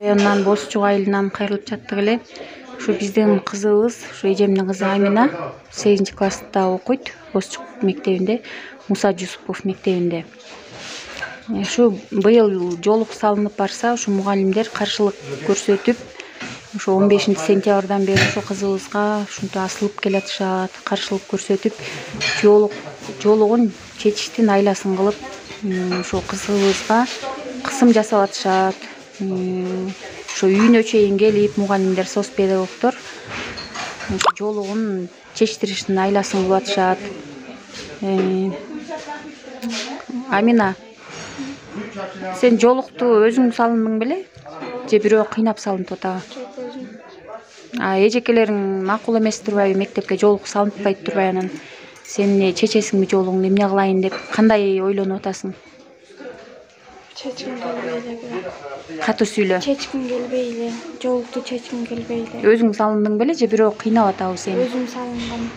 Районунан Бозчук айылынан кайрылып жаттык эле. Ушу биздин кызыбыз, ушу эжемдин кызы Амина 8-класста окуйт. Бозчук мектебинде, Муса Жусупов мектебинде. Ушу быйыл жолук салынып барса, ушу мугалимдер каршылык көрсөтүп, ушу 15-сентябрдан бери ушу кызыбызга ушинтип асылып келатышат, каршылык көрсөтүп, жолугун чечиштин айласын кылып, ушу кызыбызга кысым жасап атышат. Ошо үйүнө чейин келип, мугалимдер, соц педагогдор жолугун чечтириштин айласын кылып атышат. Амина, сен жолукту өзүң салындың беле? Же бирөө кыйнап салынтып атабы? Эжекелериң макул эмес турбайбы? Мектепке жолук салынтпайт турбай, анан сен чечесиңби жолугуңду, эмне кылайын деп кандай ойлонуп атасың? Чечким келбей эле. Катуу сүйлө. Чечким келбей эле. Жолукту чечким келбей эле. Өзүң салындың беле же бирөө кыйнап атабы сени? Өзүм салынгам.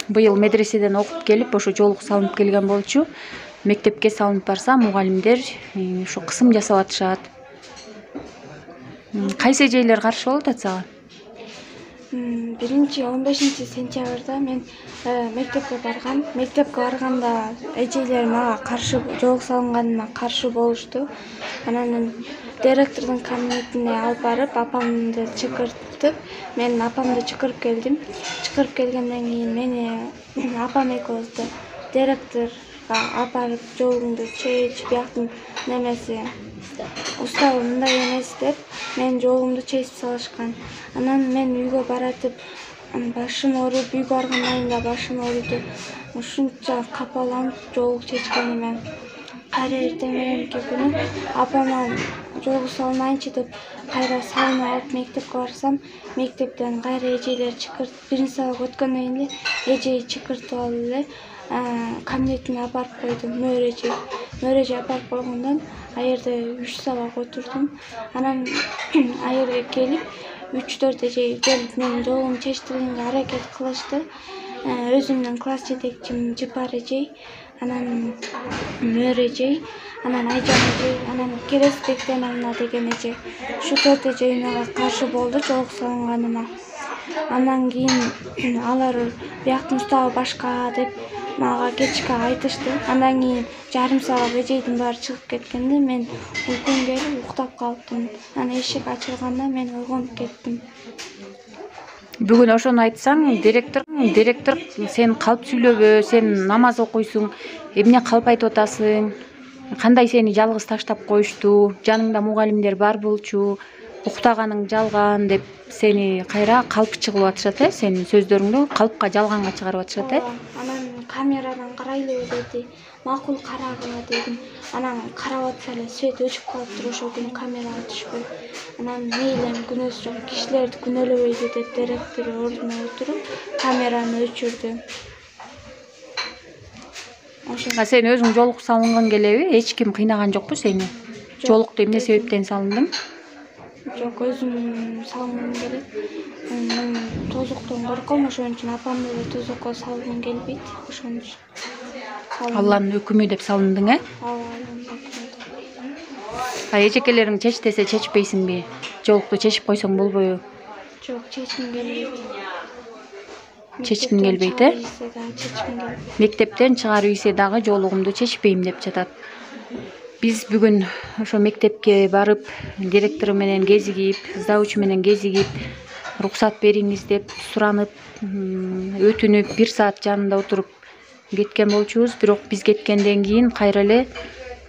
Быйыл медреседен окуп келип, ошо жолук салынып келген болчу. Мектепке салынып барса, мугалимдер ушу кысым жасап атышат. Кайсы эжелер каршы болуп атат сага? Биринчи 15-сентябрда мен мектепке баргам. Мектепке барганда эжелер мага каршы, жолук салынганыма каршы болушту. Анан директордун кабинетине алып барып, апамды чакыртып, мен апамды чакырып келдим. Чакырып келгенден кийин мени апам экөөбүздү директорго алып барып, жолуңду чеч, бияктын немеси уставы мындай эмес деп, мен жолумду чечип салышкан. Анан мен үйгө баратып, башым ооруп, үйгө баргандан да башым ооруду. Ушунча капаланып жолук чечкениме. Кайра эртең мененки күнү апама жолук салынайынчы деп кайра салынып алып мектепке барсам, мектептен кайра эжелер чакыртып, биринчи сабак өткөндөн кийин эжеyi чакыртып алып эле кабинетине алып барып койду. Мөөр эже алып барып койгондон ал жерде 3 сабак отурдум. Анан ал жерге келип 3-4 эже келип менин жолугумду чечтиргенге аракет кылышты. Өзүмдүн класс жетекчим Жыпар эжей, анан мөөр эжей, анан Айжан эжей, анан Кересбек Темамина деген эже. Ушу 4 эже мага каршы болду жолук салынганыма. Андан кийин алар бияктын уставы башка деп мага кечке айтышты. Андан кийин жарым саат эжейдин баары чыгып кеткенде мен уйкум келип уктап калыптым. Анан эшик ачылганда мен ойгонуп кеттим. Бүгүн ошону айтсаң, директор сен калп сүйлөбө, сен намаз окуйсуң, эмне калп айтып атасың? Кандай сени жалгыз таштап коюшту? Жаныңда мугалимдер бар болчу, уктаганың жалган деп сени кайра калпчы кылып атышат, сенин сөздөрүңдү калпка, жалганга чыгарып атышат, Анан камерадан карайлыбы деди. Макул карагыла дедим. Анан карап атса эле свет өчүп калыптыр, ошол күнү камерага түшпөй. Анан мейли күнөөсү жок, кишилерди күнөөлөбөйдү деп директор ордуна отуруп камераны өчүрдү. Сен өзүң жолук салынгың келеби? Эч ким кыйнаган жокпу сени? Жолукту эмне себептен салындың? Жок, өзүм салынгым келет. Мен тозоктон корком, ошон үчүн апамды да тозокко салгым келбейт. Ошон үчүн. Алланын өкүмү деп салындың, Эжекелериң чеч десе чечпейсиңби? Жолукту чечип койсоң болбойбу? Жок, чечким келбейт. Чечким келбейт, Мектептен чыгарып ийсе дагы жолугумду чечпейм деп жатат. Биз бүгүн ошо мектепке барып, директору менен кезигип, завучу менен кезигип, руксат бериңиз деп суранып, өтүнүп, 1 саат жанында отуруп кеткен болчубуз. Бирок биз кеткенден кийин кайра эле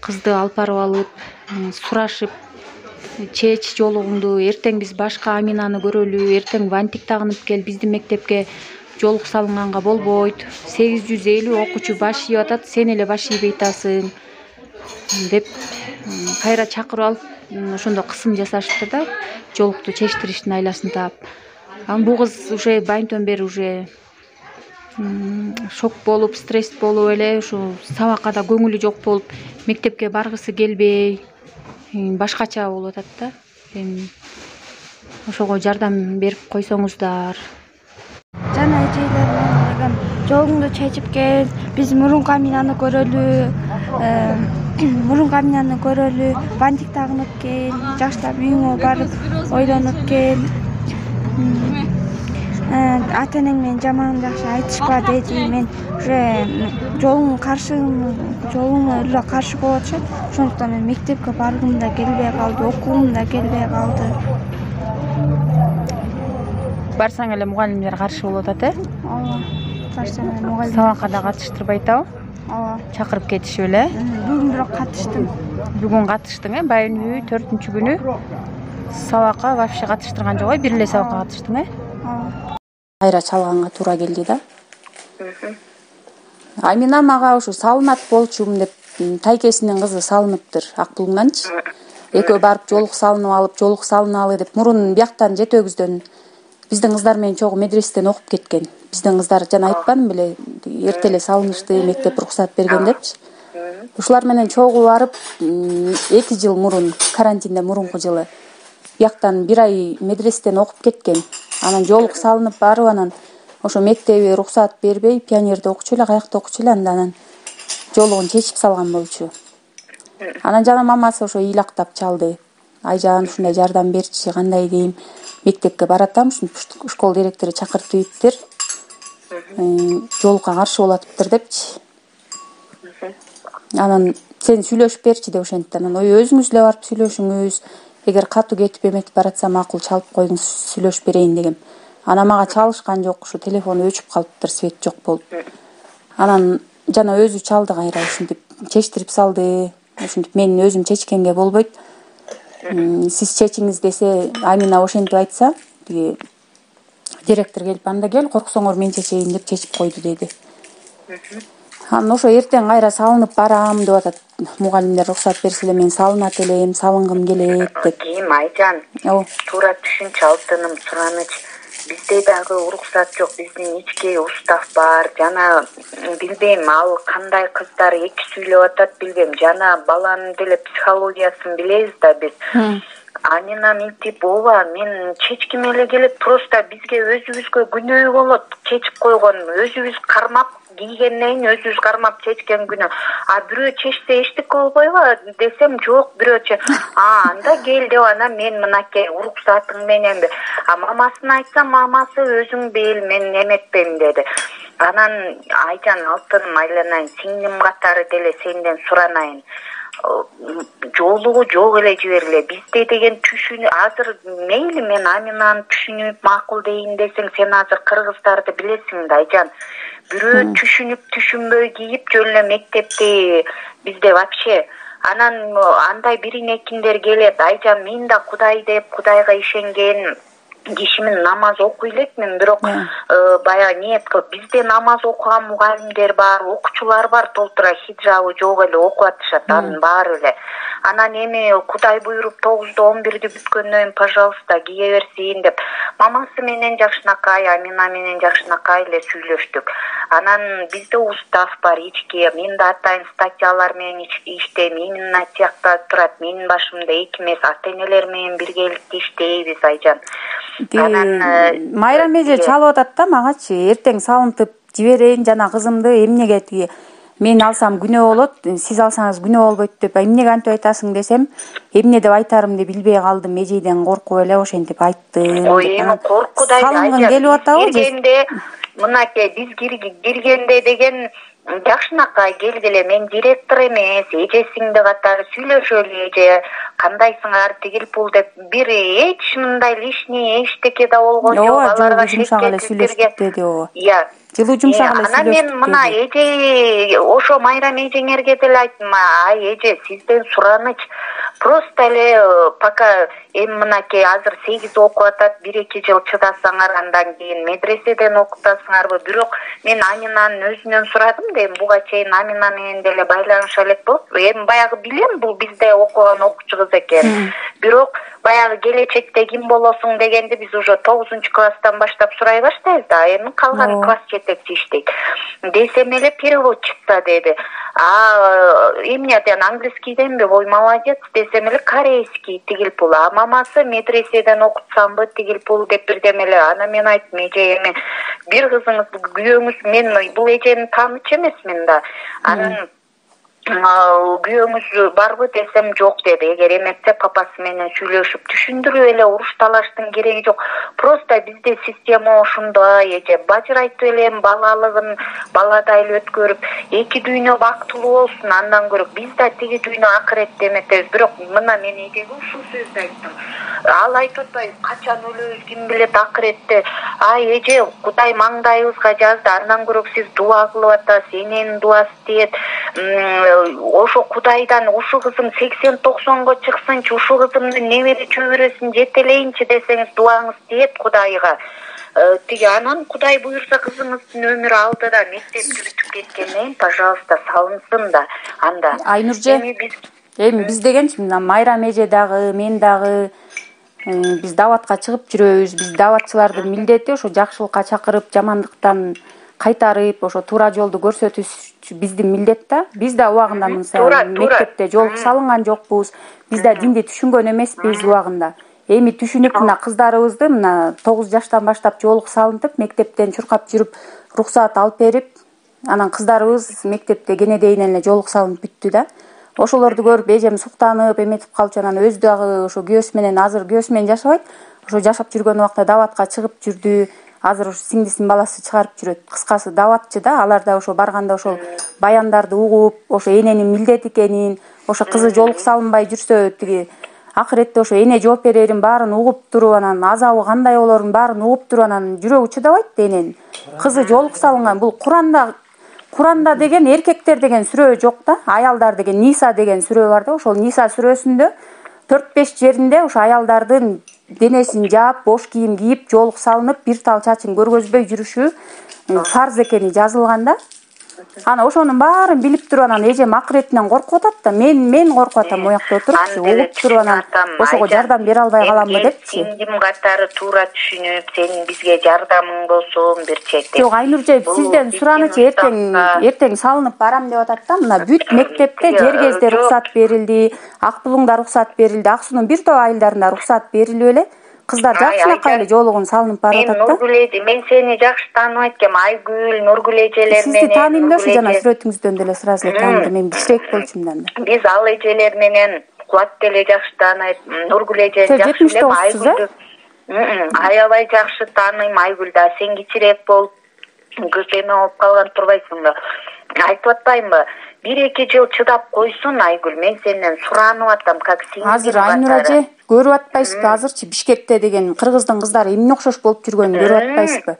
кызды алып барып алып, сурашып, чеч жолугуңду, эртең биз башка Аминаны көрөлү, эртең бантик тагынып кел, биздин мектепке жолук салынганга болбойт. 850 окуучу баш ийип атат, сен эле баш ийбей атасың деп кайра чакырып алып, ошондо кысым жасашты да, жолукту чечтириштин айласын таап. Анан бул кыз уже байынтөн бери уже шок болуп, стресс болуп эле, ушу сабакка да көңүлү жок болуп, мектепке баргысы келбей, башкача болуп атат да. Ошого жардам берип койсоңуздар. Жана эжелер менен жолуңду чечип кел, биз мурунку Аминаны көрөлү, мурунку Аминаны көрөлү, бантик тагынып кел, жаштап үйүңө барып ойлонуп кел. Ата энең менен жаман жакшы айтышпа деди. Мен уже жолуңа эле каршы болуп атышат. Ошондуктан мен мектепке баргым да келбей калды, окугум да келбей калды. Барсаң эле мугалимдер каршы болуп атат, Ооба. Барсаң эле мугалим. Сабакка да катыштырбай атабы? Ооба. Чакырып кетишип эле. Бүгүн бирок катыштым. Бүгүн катыштың, Байынүй 4-күнү сабакка вообще катыштырган жок, бир эле сабакка катыштың, Ооба. Кайра чалганга туура келди да. Амина мага ушу салынат болчумун деп тайкесинин кызы салыныптыр Акбулуңданчы. Экөө барып жолук салыналы деп мурун бияктан жетөөбүздөн биздин кыздар менен чогуу медрестен окуп кеткен. Биздин кыздар жана айтпадым беле, эрте эле салынышты, мектеп уруксат берген депчи. Ушулар менен чогуу барып 2 жыл мурун, карантинден мурунку жылы бияктан 1 ай медрестен окуп кеткен. Анан жолук салынып барып анан ошо мектеби уруксат бербей, пионерде окучу эле, каякта окучу эле, анан жолугун чечип салган болчу. Анан жана мамасы ошо ыйлактап чалды. Айжан, ушундай жардам берчи, кандай дейм, мектепке баратам, школ директору чакыртып ийиптир. Жолукка каршы болуп атыптыр депчи. Анан сен сүйлөшүп берчи деп ошентти. Анан өзүңүз эле барып сүйлөшүңүз. Эгер катуу кетип эметип баратса макул чалып коюңуз, сүйлөшүп берейин дегем. Анан мага чалышкан жок, ушу телефону өчүп калыптыр, свет жок болуп. Анан жана өзү чалды кайра, ушинтип чечтирип салды. Ушинтип мен өзүм чечкенге болбойт. Сиз чечиңиз десе, Амина ошентип айтса, тиги директор келип анда кел, корксоңор мен чечейин деп чечип койду деди. Анан ошо эртең кайра салынып барам деп атат. Мугалимдер уруксат берсе эле мен салынат элем, салынгым келет деп. Кийим Айжан, туура түшүнчө алып сураныч. Бизде дагы уруксат жок, биздин ички устав бар. Жана билбейм, ал кандай кыздар эки сүйлөп атат билбейм. Жана баланын деле психологиясын билебиз да биз. Амина мынтип ооба, мен чечким эле келет, просто бизге өзүбүзгө күнөө болот. Чечип койгон, өзүбүз кармап кийгенден кийин өзүбүз кармап чечкен күнөө. А бирөө чечсе эчтеке болбойбу десем, жок, бирөө анда кел деп анан мен мынакей уруксатың менен. А мамасына айтсам, мамасы өзүң бел, мен эметпейм деди. Анан Айжан, алтыным айланайын, сиңдим катары деле сенден суранайын. Жолугу жок эле жиберле. Бизде деген түшүнүп, азыр мейли мен Аминаны түшүнүп макул дейин десең, сен азыр кыргыздарды билесиң да, Айжан. Бирөө түшүнүп түшүнбөй кийип жөн эле мектепти бизде вообще. Анан андай биринекиндер келет. Айжан, мен да Кудай деп, Кудайга ишенген кишимин намаз окуй элекмин, бирок баягы ниет кылып, бизде намаз окуган мугалимдер бар, окуучулар бар, толтура хиджабы жок эле окуп атышат, анын баары эле. Анан эми Кудай буйруп 9-до 11-ди бүткөндөн кийин, пожалуйста, кие берсин деп мамасы менен жакшынакай, Амина менен жакшынакай эле сүйлөштүк. Анан бизде устав бар, ички, мен да атайын статьялар менен иштейм, именно тиякта турат, менин башымда эки эмес, ата-энелер менен биргеликте иштейбиз, Айжан. Майрам эже чалып атат да магачы, эртең салынтып жиберейин жана кызымды эмнеге тиги мен алсам күнөө болот, сиз алсаңыз күнөө болбойт деп, эмнеге антип айтасың десем, эмне деп айтарымды билбей калдым, эжейден коркуп эле ошентип айттым. Ой, эми коркудай салынгым келип атабы? Киргенде, мынакей биз киргенде деген жакшынакай келгиле, мен директор эмес, эжесиңди катары сүйлөшөлү, эже кандайсыңар тигил пул деп, бир эч мындай лишний эчтеке да болгон жок, аларга жумшак эле сүйлөштүк деди ого. Жылуу жумшак эле сүйлөштүк. Анан мен мына эже, ошо Майрам эжеңерге деле айттым, ай эже, сизден сураныч, просто эле пока эми мынакей азыр 8 окуп атат, 1-2 жыл чыдасаңар, андан кийин медреседен окутасыңарбы. Бирок мен Аминанын өзүнөн сурадым дейм, буга чейин Амина менен деле байланыша элек болуп, эми баягы билем, бул бизде окуган окуучу кыз экен. Бирок баягы келечекте ким болосуң дегенди биз уже 9-класстан баштап сурай баштайбыз да, эми калган класс жетекчи иштейт. Десем эле переводчикта деди. Эмнеден, английскийденби? Ой, молодец десем эле корейский тигил пул. А мамасы медреседен окутсамбы тигил пул деп бирдем эле. Анан мен айттым, эже эми бир кызыңыз, күйөөңүз, мен бул эжени таанычу эмесмин да. Анан күйөөңүз барбы десем жок деди. Эгер эмесе папасы менен сүйлөшүп түшүндүрүп эле уруш талаштын кереги жок. Просто бизде система ошондой. Эже бажырайтып элем балалыгын баладай эле өткөрүп, эки дүйнө бактылуу болсун, андан көрө биз да тиги дүйнө акыретте эметебиз. Бирок мына мен эжеге ушул сөздү айттым. Ал айтып атпайбы, качан өлөбүз ким билет акыретте. Ай эже, Кудай маңдайыбызга жазды, андан көрө сиз дуа кылып атасыз, эненин дуасы тиет. Ошо Кудайдан ушу кызым 80-90го чыксынчы, ушу кызымдын небере чөбөрөсүн жетелейинчи десеңиз дуаңыз тиет Кудайга. Тиги анан Кудай буйрса кызыңыздын өмүрү алдыда мектепке бүтүп кеткенден кийин, пожалуйста, салынсын да анда. Айнурже, эми биз дегенчи мына Майрам эже дагы, мен дагы биз даватка чыгып жүрөбүз. Биз даватчылардын милдети ошо жакшылыкка чакырып, жамандыктан кайтарып, ошо туура жолду көрсөтүш биздин милдет да. Биз да убагында мектепте жолук салынган жокпуз. Биз да динди түшүнгөн эмеспиз убагында. Эми түшүнүп мына кыздарыбызды мына 9 жаштан баштап жолук салынтып, мектептен чуркап жүрүп, рухсат алып берип, анан кыздарыбыз мектепте кенедейинен эле жолук салынып бүттү да. Ошолорду көрүп эжем суктанып эметип калчу. Анан өзү дагы ошо күйөөсү менен, азыр күйөөсү менен жашабайт. Ошо жашап жүргөн убакта даватка чыгып жүрдү. Азыр ошо сиңдисинин баласы чыгарып жүрөт. Кыскасы даватчы да. Алар да ошо барганда ошол баяндарды угуп, ошо эненин милдети экенин, ошо кызы жолук салынбай жүрсө тиги акыретте ошо эне жооп берерин баарын угуп туруп, анан азабы кандай болорун баарын угуп туруп, анан жүрөгү чыдабайт да эненин. Кызы жолук салынган. Бул Куранда деген эркектер деген сүрөө жок да. Аялдар деген Ниса деген сүрөө бар да. Ошол Ниса сүрөсүндө 4-5 жеринде ошо аялдардын денесин жаап, бош кийим кийип, жолук салынып, бир тал чачын көргөзбөй жүрүшү фарз экени жазылган да. Ана ошонун баарын билип туруп, анан эжем акыретинен коркуп атат да. Мен коркуп атам моякта отурупчу, угуп туруп, анан ошого жардам бере албай каламбы депчи. Сиңдим катары туура түшүнүп, сенин бизге жардамың болсун бир четте. Жок, Айнурже, сизден суранычы эртең салынып барам деп атат да. Мына бүт мектепте Жергезде рухсат берилди, Ак Булуңда рухсат берилди, Ак Суунун бир топ айылдарында рухсат берилип эле. Кыздар жакшынакай эле жолугун салынып барып атат да. Мен сени жакшы тааныбайт экем. Айгүл, Нургүл эжелер менен. Сизди тааныйм да, ушу жана сүрөтүңүздөн деле сразу тааныдым. Мен бишрек болчумдан да. Биз ал эжелер менен Кубат деле жакшы тааныйм. Нургүл эжени жакшы билем. Айгүлдү аябай жакшы тааныйм. Айгүл да сен кичирээк болуп, көзөмө болуп калган турбайсыңбы? Айтып атпаймынбы? 1-2 жыл чыдап койсун Айгүл. Мен сенден суранып атам, как сиңдим. Азыр Айнур эже көрүп атпайсызбы? Азырчы Бишкекте деген кыргыздын кыздары эмне окшош болуп жүргөнүн көрүп атпайсызбы?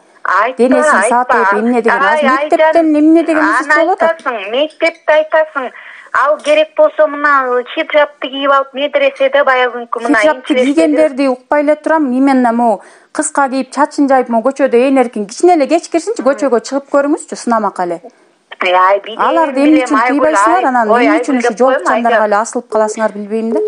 Денесин сатып эмне деген, азыр мектептен эмне деген иши болуп атат. Мектепте айтасың. Ал керек болсо мына хиджабты кийип алып медреседе баягынкы мына хиджабты кийгендерди укпай эле турам. Именно могу кыска кийип, чачын жайып, могу көчөдө энеркин кичине эле кеч кирсинчи, көчөгө чыгып көрүңүзчү, сынамак эле. Аларды эмне үчүн кыйбайсыңар, анан эмне үчүн ушу жолукчандарга эле асылып каласыңар билбейм да.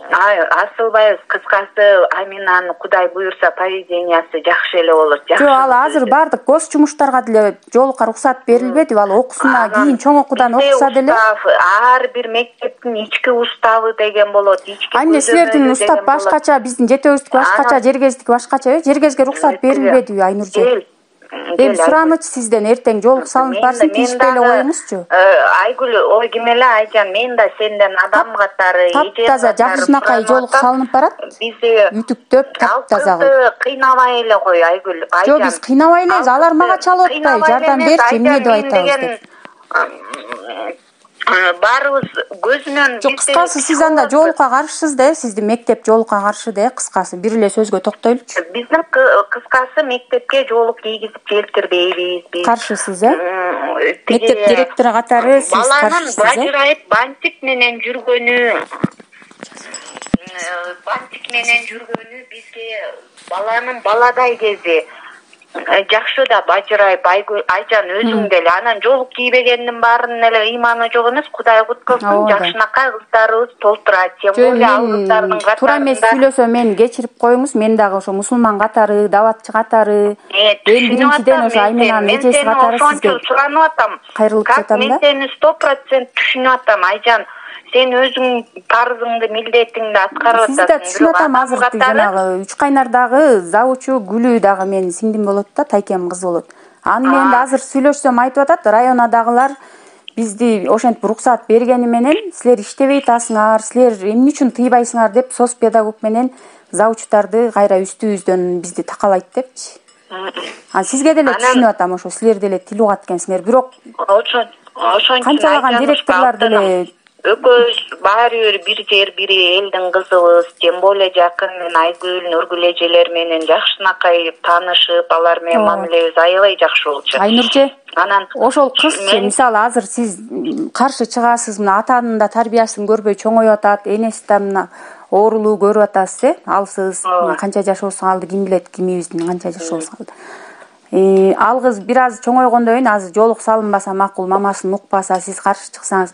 Асылбайбыз, кыскасы Аминанын Кудай буйрса поведениясы жакшы эле болот. Жок, ал азыр бардык гос жумуштарга деле жолукка рухсат берилбедиби? Ал окуусуна кийин чоң окуудан окуса деле. Ар бир мектептин ички уставы деген болот. Эмне силердин устав башкача, биздин жетөөбүздүкү башкача, Жергездики башкача. Жергезге рухсат берилбедиби Айнурже? Эми сураныч сизден, эртең жолук салынып барсын, тийишпей эле коюңузчу. Айгүл, ой ким эле Айжан, мен да сенден адам катары, таптаза жакшынакай жолук салынып барат. Үтүктөп таптаза кылып. Кыйнабай эле кой Айгүл. Жок, биз кыйнабай элебиз, алар мага чалып атпайбы, жардам берчи, эмне деп айтабыз деп. Баарыбыз көзүнөн. Жок, кыскасы сиз анда жолукка каршысыз да, сиздин мектеп жолукка каршы да, кыскасы бир эле сөзгө токтойлучу. Биздин кыскасы мектепке жолук кийгизип желтирбейбиз биз. Каршысыз, Мектеп директору катары сиз каршысыз, Баланын бажырайып бантик менен жүргөнү бизге баланын баладай кези жакшы да бажырайып Айжан өзүң деле анан жолук кийбегендин баарынын эле ыйманы жок эмес. Кудай куткарсын, жакшынакай кыздарыбыз толтурат. Тем более ал кыздардын катарында туура эмес сүйлөсөм мени кечирип коюңуз. Мен дагы ошо мусулман катары, даватчы катары, эң биринчиден ошо Айминанын эжеси катары сизге суранып атам. Кайрылып жатам да. Мен сени 100% түшүнүп атам Айжан. Сен өзүң парызыңды, милдетиңди аткарып атасың. Сизди да түшүнүп атам. Азыр жанагы Үч Кайнардагы завучу Гүлү дагы менин сиңдим болот да, Тайкем кызы болот. Аны менен да азыр сүйлөшсөм айтып атат, районадагылар бизди ошентип уруксат бергени менен силер иштебей атасыңар, силер эмне үчүн тыйбайсыңар деп соц педагог менен завучтарды кайра үстүбүздөн бизди такалайт депчи. Сизге деле түшүнүп атам, ошо силер деле тил угат экенсиңер, бирок канчалаган директорлор деле экөөбүз баары бир жер бир элдин кызыбыз, тем более жакын мен Айгүл, Нургүл эжелер менен жакшынакай таанышып, алар менен мамилебиз аябай жакшы болчу. Айнурже, анан ошол кызчы, мисалы азыр сиз каршы чыгасыз, мына атанын да тарбиясын көрбөй чоңоюп атат, энеси да мына оорулуу көрүп атасыз, алсыз, канча жашоосу калды, ким билет кимибиздин канча жашоосу калды. Ал кыз бир аз чоңойгондон кийин азыр жолук салынбаса макул, мамасын укпаса, сиз каршы чыксаңыз,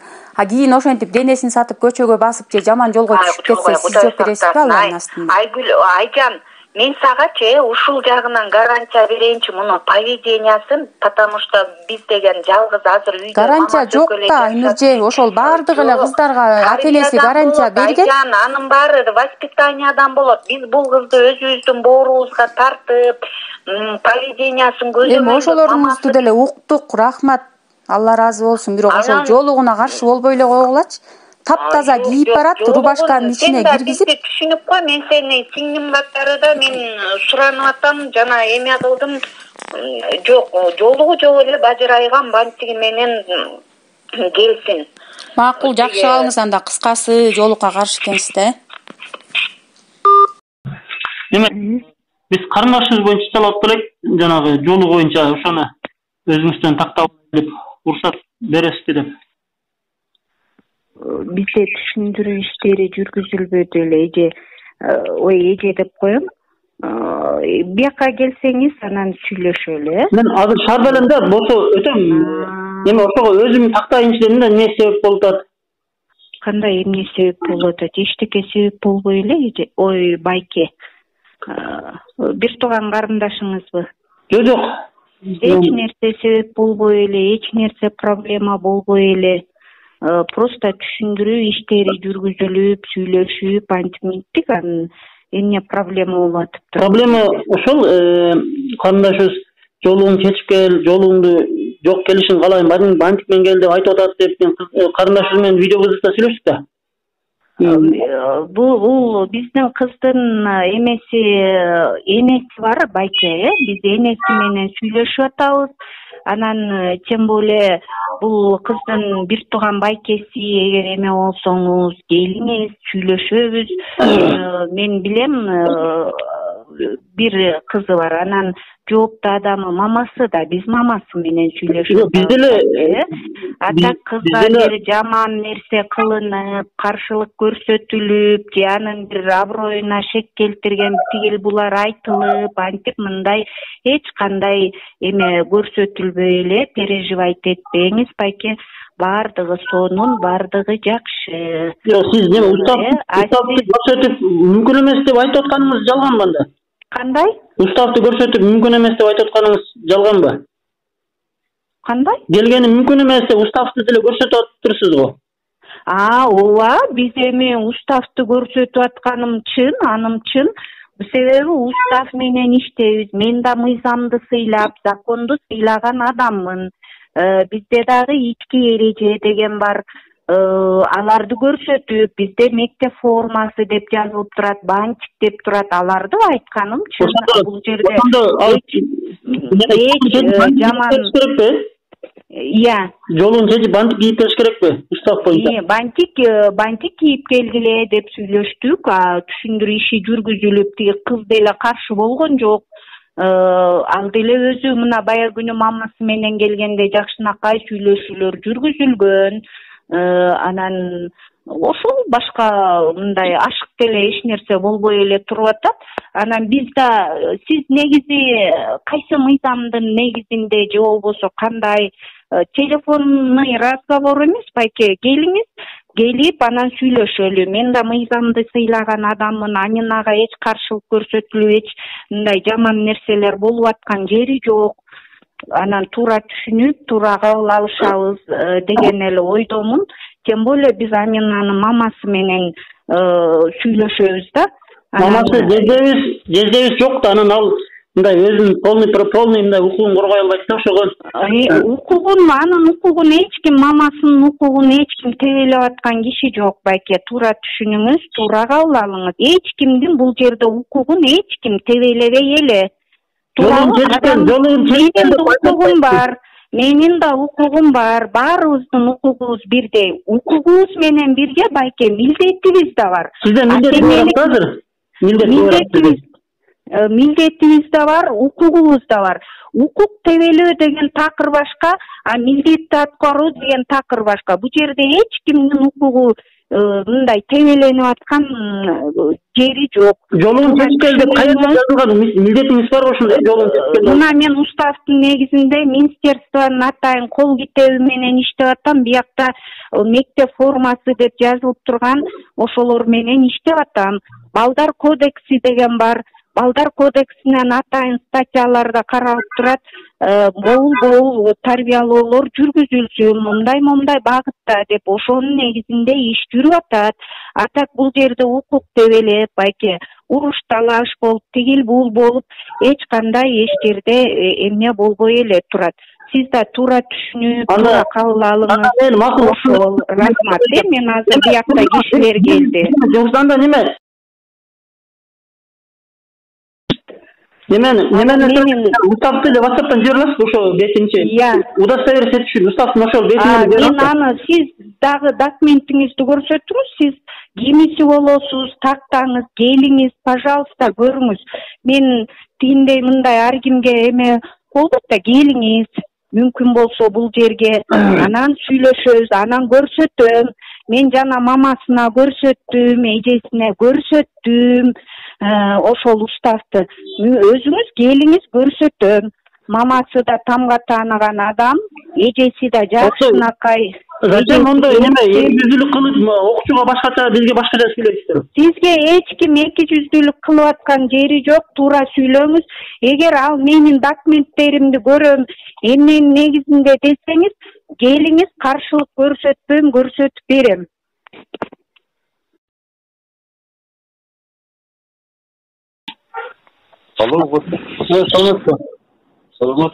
кийин ошентип денесин сатып көчөгө басып же жаман жолго түшүп кетсе, сиз жооп бересизби алардын астында? Айгүл, Айжан, мен сагачы ушул жагынан гарантия берейинчи, мунун поведениясын, потому что биз деген жалгыз азыр үйдө гарантия жок да, Айнурже, ошол баардык эле кыздарга ата-энеси гарантия берген. Айжан, анын баары воспитаниядан болот. Биз бул кызды өзүбүздүн боорубузга тартып, поведениясын көзөмөлдөп, ошолоруңузду деле уктук, рахмат. Алла разы болсун, бирок ошол жолугуна каршы болбой эле койгулачы. Таптаза кийип барат, рубашканын ичине киргизип. Түшүнүп кой, мен сени сиңдим катары да мен суранып атам, жана эме кылдым. Жок, жолугу жок эле бажырайган бантиги менен келсин. Макул, жакшы алыңыз анда, кыскасы жолукка каршы экенсиз да. Биз карындашыбыз боюнча талап келек, жанагы жолу боюнча ошону өзүңүздөн тактап деп уруксат бересизби деп. Бизде түшүндүрүү иштери жүргүзүлбөдү эле, эже деп коем. Бияка келсеңиз анан сүйлөшөлү. Мен азыр шаарда элем да, болсо өтөм. Эми ошого өзүм тактайынчы дедим да, эмне себеп болуп атат? Кандай эмне себеп болуп атат? Эчтеке себеп болбой эле, ой байке. Бир тууган карындашыңызбы? Жок. Эч нерсе себеп болбой эле, эч нерсе проблема болбой эле. Просто түшүндүрүү иштери жүргүзүлүп, сүйлөшүп, антип минттик, анан эмне проблема болуп атыптыр? Проблема ошол, карындашыбыз жолуңду чечип кел, жолуңду жок келишин калайм, бантип мен кел деп айтып атат деп, мен карындашыбыз менен видеовызыкта сүйлөштүк да. Бул биздин кыздын энеси бар, байке, биз энеси менен сүйлөшүп атабыз. Анан тем более бул кыздын бир тууган байкеси, эгер эме болсоңуз келиңиз, сүйлөшөбүз. Мен билем бир кызы бар, анан жооптуу адамы мамасы да, биз мамасы менен сүйлөшөбүз. Биз деле ата кызга бир жаман нерсе кылынып, каршылык көрсөтүлүп, же анын бир аброюна шек келтирген тигил булар айтылып, антип мындай эч кандай эме көрсөтүлбөй эле, переживать этпеңиз байке. Бардыгы сонун, бардыгы жакшы. Сиз неме уставды көрсөтүп мүмкүн эмес деп айтып атканыңыз жалганбы анда? Кандай? Уставды көрсөтүп мүмкүн эмес деп айтып атканыңыз жалганбы? Кандай? Келгени мүмкүн эмес деп уставды деле көрсөтүп атыптырсыз го. Ооба, биз эми уставды көрсөтүп атканым чын, аным чын. Себеби устав менен иштейбиз. Мен да мыйзамды сыйлап, законду сыйлаган адаммын. Бизде дагы ички эреже деген бар. Аларды көрсөтүп, бизде мектеп формасы деп жазылып турат, бантик деп турат, аларды айтканым чын. Бул жерде жаман жолун чечип бантик кийип келиш керекпи? Устав боюнча. Бантик кийип келгиле деп сүйлөштүк. Түшүндүрүү иши жүргүзүлүп, тиги кыз деле каршы болгон жок. Ал деле өзү мына баягы күнү мамасы менен келгенде жакшынакай сүйлөшүүлөр жүргүзүлгөн. Анан ошол башка мындай ашык деле эч нерсе болбой эле туруп атат. Анан биз да сиз негизи кайсы мыйзамдын негизинде же болбосо кандай телефонный разговор эмес байке, келиңиз, келип анан сүйлөшөлү. Мен да мыйзамды сыйлаган адаммын, анын ага эч каршылык көрсөтүлүп, эч мындай жаман нерселер болуп аткан жери жок. Анан туура түшүнүп, туура кабыл алышабыз деген эле ойдомун. Тем более биз анын мамасы менен сүйлөшөбүз да. Мамасы жездебиз жок да, анан ал мындай өзүнүн полный мындай укугун коргой албайт да ошого. Анын укугун эч ким, мамасынын укугун эч ким тебелеп аткан киши жок байке. Туура түшүнүңүз, туура кабыл алыңыз. Эч кимдин бул жерде укугун эч ким тебелебей эле. Менин да укугум бар. Менин да укугум бар. Баарыбыздын укугубуз бирдей. Укугубуз менен бирге байке милдетибиз да бар. Сизде милдет бар азыр? Милдетибиз да бар, укугубуз да бар. Укук тебелөө деген такыр башка, а милдетти аткаруу деген такыр башка. Бул жерде эч кимдин укугу мындай тебеленип аткан жери жок. Жолун чечкел деп кайерде жазылган милдетиңиз барбы ошондой жолун чечкел? Мына мен уставдын негизинде министерствонун атайын кол китеби менен иштеп атам. Биякта мектеп формасы деп жазылып турган ошолор менен иштеп атам. Балдар кодекси деген бар. Балдар кодексинен атайын статьяларда каралып турат. Боул тарбиялоолор жүргүзүлсүн, момундай багытта деп ошонун негизинде иш жүрүп атат. А так бул жерде укук тебелеп, байке уруш талаш болуп, тигил бул болуп, эч кандай эч жерде эмне болбой эле турат. Сиз да туура түшүнүп, туура кабыл алыңыз. Рахмат. Мен азыр биякта кишилер келди. Жоксанда неме? Немени уставды эле WhatsApp'тан жибере аласызбы ошо бетинчи? Удостоверить этиш үчүн уставдын ошол бетине жибере аласыз. Мен аны сиз дагы документиңизди көрсөтүңүз, сиз кимиси болосуз, тактаңыз, келиңиз, пожалуйста, көрүңүз. Мен тигиндей мындай ар кимге эме болбойт да, келиңиз, мүмкүн болсо бул жерге, анан сүйлөшөбүз, анан көрсөтөм. Мен жана мамасына көрсөттүм, эжесине көрсөттүм. Ошол уставды өзүңүз келиңиз, көрсөтөм. Мамасы да тамга тааныган адам, эжеси да жакшынакай. Зачем ондой неме эки жүздүүлүк кылып окуучуга башкача, бизге башкача сүйлөйсүздөр? Сизге эч ким эки жүздүүлүк кылып аткан жери жок, туура сүйлөңүз. Эгер ал менин документтеримди көрөм, эмненин негизинде десеңиз, келиңиз, каршылык көрсөтпөйм, көрсөтүп берем. Саламат.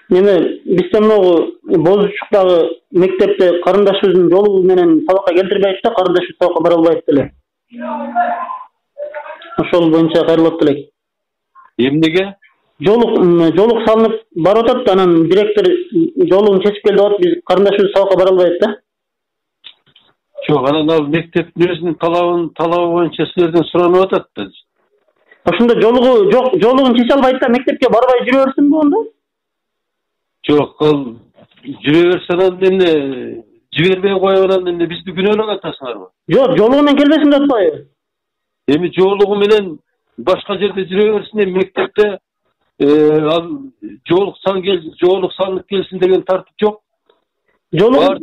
Неме, бизде могу Бозучуктагы мектепте карындашыбыздын жолу менен сабакка келтирбейт да, карындашыбыз сабакка бара албайт эле. Ошол боюнча кайрылып элек. Эмнеге? Жолук салынып барып атат, анан директор жолун чечип келди деп биз карындашыбыз сабакка бара албайт да. Жок, анан ал мектептин өзүнүн талабы боюнча силерден суранып атат да. Ошондо жолугун чече албайт да, мектепке барбай жүрө берсинби онда? Жок, ал жүрө берсе анан эмне жибербей коюп анан эмне бизди күнөөлөп атасыңарбы? Жок, жолугу менен келбесин деп атпайбы? Эми жолугу менен башка жерде жүрө берсин, эми мектепте ал жолук салынып келсин деген тартип жок. Жолук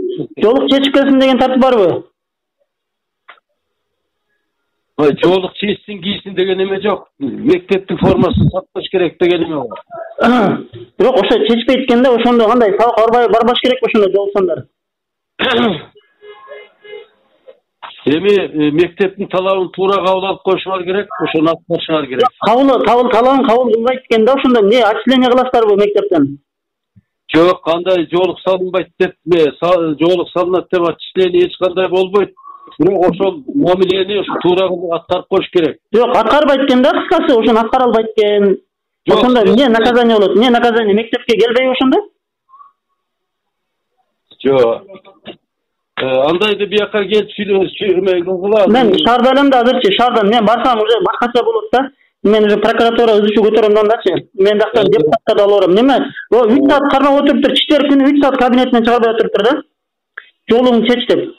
чечип келсин деген тартип барбы? Жолук чечсин, кийсин деген эме жок. Мектептин формасын сакташ керек деген эме бар. Бирок ошо чечпейт экен да, ошондо кандай сабак барбаш керекпи ошондо жолуксандар? Эми мектептин талабын туура кабыл алып коюшуңар керек, ошону аткарышыңар керек. Талабын кабыл кылбайт экен да, ошондо эмне отчисление кыласыздарбы мектептен? Жок, кандай жолук салынбайт деп, жолук салынат деп отчисление эч кандай болбойт. Бирок ошол мамилени туура аткарып коюш керек. Жок, аткарбайт экен да, кыскасы, ошону аткара албайт экен. Ошондо эмне наказание болот? Эмне наказание, мектепке келбейби ошондо? Жок. Андайды бияка келип сүйлөшүп мен шаарда элем да азырчы, шаардан мен барсам уже башкача болот да. Мен уже прокуратура өзүчө көтөрөм дандачы. Мен жактан депутаттарды алып барам. Неме? 3 саат кармап отуруптур, чечтер күнү 3 саат кабинетинен чыгарбай отуруптур да. Жолуңду чеч деп.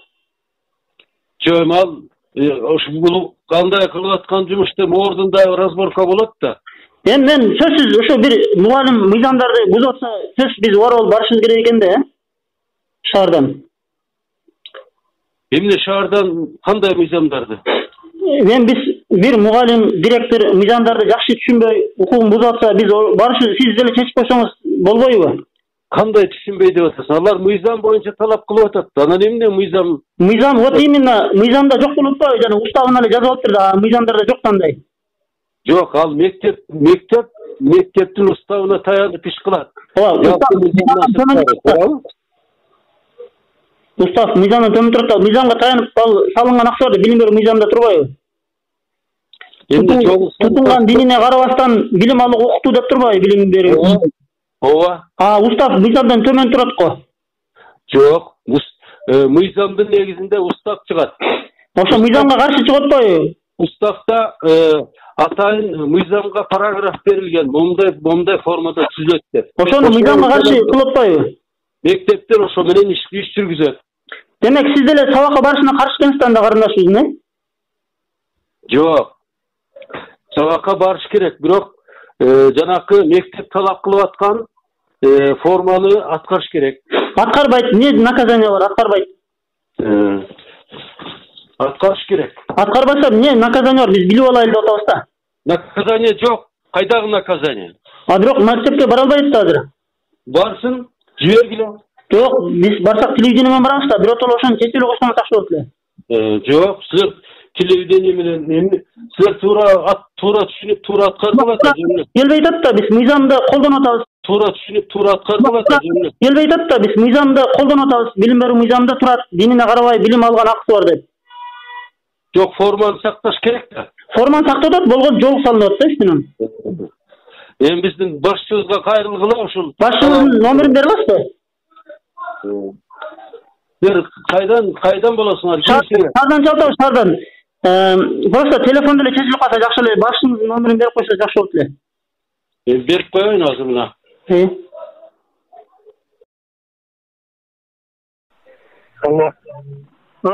Жок, ал ошол кандай кылып аткан жумушта ордунда разборка болот да. Мен сөзсүз ошо бир мугалим мыйзамдарды бузуп атса, сөзсүз биз убарып барышыбыз керек экен да, шаардан. Эмне шаардан кандай мыйзамдарды? Биз бир мугалим, директор мыйзамдарды жакшы түшүнбөй, укугун бузуп атса, биз барышы сиз деле чечип койсоңуз болбойбу? Кандай түшүнбөй деп атасың? Алар мыйзам боюнча талап кылып атат. Анан эмне мыйзам? Мыйзам вот именно мыйзамда жок болуп атпайбы? Жана уставына эле жазып атыптыр да, мыйзамдарда жок кандай? Жок, ал мектептин уставына таянып иш кылат. Устав мыйзамдан төмөн турат, мыйзамга таянып салынган акчалар билим берүү мыйзамында турбайбы? Тутулган динине карабастан билим алуу укуктуу деп турбайбы билим берүү? Ооба. Устав мыйзамдан төмөн турат го. Жок, мыйзамдын негизинде устав чыгат. Ошо мыйзамга каршы чыгып атпайбы? Уставда атайын мыйзамга параграф берилген, момдай формада түзөт деп. Ошону мыйзамга каршы кылып атпайбы? Мектептер ошо менен иш жүргүзөт. Демек сиз деле сабакка барышына каршы экенсиз анда карындашыбыз, э? Жок. Сабакка барыш керек, бирок жанакы мектеп талап кылып аткан форманы аткарыш керек. Аткарбайт, эмне наказание бар, аткарбайт? Аткарыш керек. Аткарбаса эмне наказание бар, биз билип алайлы деп атабыз да. Наказание жок. Кайдагы наказание? Бирок мектепке бара албайт да азыр. Барсын, жибергиле. Жок, биз барсак телевидение менен барабыз да, бирок ошону чечип эле койсоңуз жакшы болот эле. Жок, силер телевидение менен силер туура түшүнүп туура аткарып атасыздар. Келбей атат да, биз мыйзамды колдонуп атабыз. Туура түшүнүп туура аткарып атасыздар. Келбей атат да, биз мыйзамды колдонуп атабыз. Билим берүү мыйзамында турат, динине карабай билим алган акысы бар деп. Жок, форманы сакташ керек да. Форманы сактап болгон жол салынып атат да үстүнөн. Эми биздин башчыбызга кайрылгыла ушул. Башчыбыздын номерин бере аласызбы? Бир кайдан болосуңар? Шаардан чалтабыз, шаардан. Просто телефон деле чечилип калса жакшы эле, башчыбыздын номерин берип койсо жакшы болот эле. Берип коеюн азыр мына. Алло.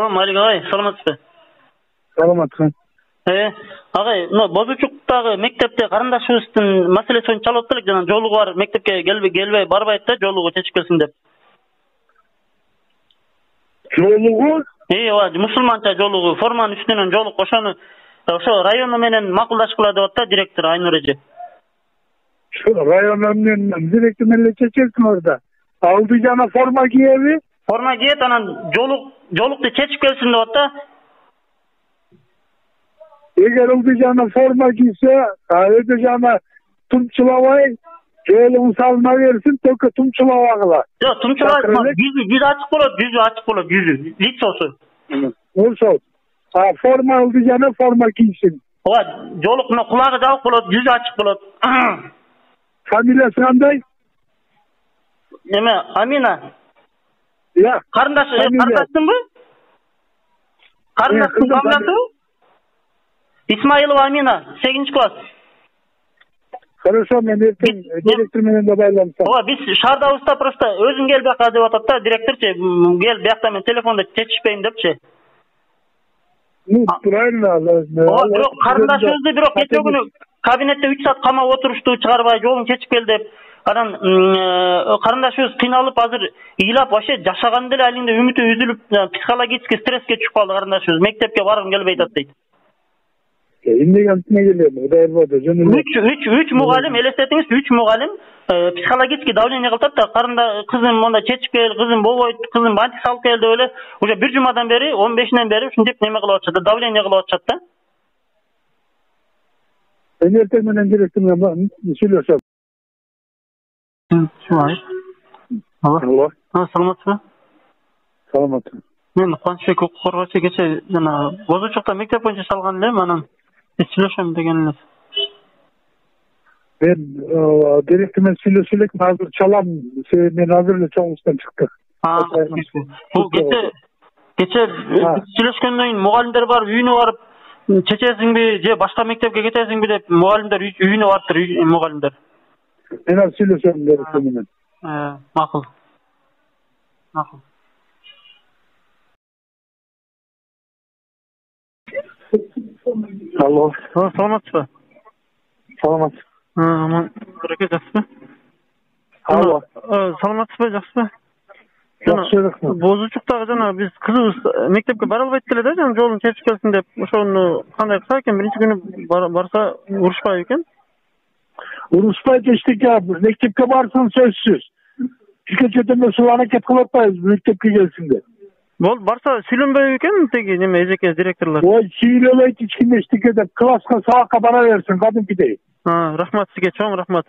Малик агай, саламатсызбы? Саламатсың. Агай, Бозучуктагы мектепте карындашыбыздын маселесин чалып атты элек, жана жолугу бар мектепке келбей барбайт да, жолугу чечип келсин деп. Жолугу? Ооба, мусулманча жолугу, форманын үстүнөн жолук, ошо району менен макулдашкыла деп атты директор Айнур эже. Району менен директор менен чечесиң орда. Алды жана форма кийеби? Форма кийет, анан жолукту чечип келсин деп атты. Эгер алды жана форма кийсе, өтө жана тумчулабай, жолун салына берсин, только тумчулабагыла. Жок, тумчулабай, жүзү ачык болот, лицосу. Ошол. Форма алды жана форма кийсин. Ооба, жолук мына кулагы жабык болот, жүзү ачык болот. Фамилиясы кандай? Эме, Амина. Карындаштыңбы? Карындаштын фамилиясы? Исмаилова Амина, 8-класс. Хорошо, мен эртең директор менен да байланышам. Ооба, биз шаардабызда просто өзүң кел бияка деп атат да, директорчу, кел биякта мен телефондо чечишпейм депчи. Правильно. Ооба, бирок карындашыбызды бирок кечээ күнү кабинетте 3 саат камап отурушту, чыгарбай жолун чечип кел деп. Анан карындашыбыз кыйналып азыр ыйлап вообще жашаган деле алинде үмүтү үзүлүп, психологический стресске түшүп калды карындашыбыз. Мектепке баргым келбей атат дейт. Эмнегентине келем, Кудай ырбады, жөн эле. 3 мугалим, элестетиңиз, 3 мугалим психологический давление кылып атат да, карында кызым монда чечип кел, кызым болбойт, кызым бантик салып кел деп эле уже 1 жумадан бери, 15-ден бери ушинтип неме кылып атышат да, давление кылып атышат да. Мен эртең менен директор менен сүйлөшөм. Алло. Саламатсызбы? Саламат. Мен Кубанычбек укук коргоочу кечээ жана Бозучукта мектеп боюнча салган элем, анан сүйлөшөм деген элес. Мен директор менен сүйлөшө элекмин, азыр чалам, мен азыр эле чоңубуздан чыктык. Бул кечээ сүйлөшкөндөн кийин мугалимдер барып үйүнө барып чечесиңби же башка мектепке кетесиңби деп мугалимдер үйүнө барыптыр, мугалимдер. Мен азыр сүйлөшөм директор менен. Макул. Алло. Саламатсызбы? Саламат. Бараке, жакшысызбы? Алло. Саламатсызбы, жакшысызбы? Жакшы, рахмат. Бозучуктагы жана биз кызыбыз мектепке бара албайт эле да, жана жолун чечип келсин деп, ошону кандай кылса экен? Биринчи күнү барса урушпайбы экен? Урушпайт эчтеке, мектепке барсын сөзсүз. Бизге жөтөмө сул аракет кылып атпайбыз, мектепке келсин деп. Бол барса сүйлөнбөй экен теги неме эжеке директорлор. Ой, сүйлөбөйт эч ким эчтеке деп класска сабакка бара берсин кадимкидей. Рахмат сизге, чоң рахмат.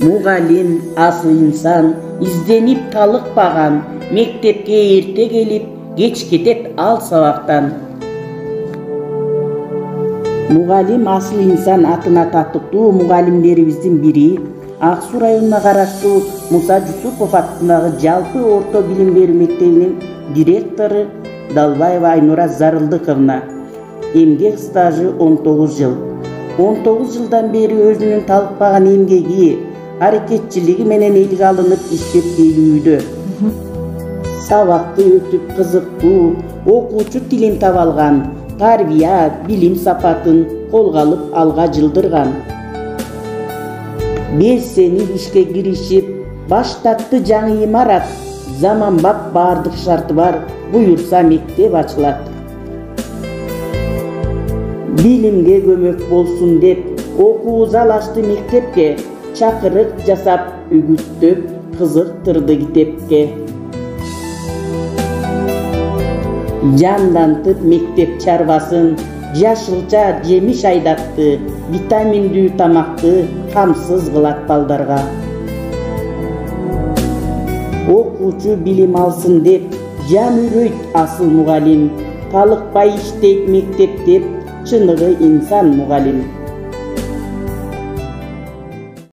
Мугалим асыл инсан, изденип талыкпаган, мектепке эрте келип, кеч кетет ал сабактан. Мугалим асыл инсан атына татыктуу мугалимдерибиздин бири Ак Суу районуна караштуу Муса Жусупов атындагы жалпы орто билим берүү мектебинин директору Далбаева Айнура Зарылдыковна. Эмгек стажы 19 жыл. 19 жылдан бери өзүнүн талыкпаган эмгеги, аракетчилиги менен элге алынып иштеп келүүдө. Сабакты өтүп кызыктуу, окуучу тилин таба алган, тарбия, билим сапатын колго алып алга жылдырган. 5 сенин ишке киришип, баштатты жаңы имарат, заманбап баардык шарты бар, буюрса мектеп ачылат. Билимге көмөк болсун деп, окуу зал ачты мектепке, чакырык жасап, үгүттөп, кызыктырды китепке. Жандантып мектеп чарбасын, жашылча жемиш айдатты, витаминдүү тамакты камсыз кылат балдарга. Окуучу билим алсын деп, жан үрөйт асыл мугалим, талыкпай иштейт мектеп деп, чыныгы инсан мугалим.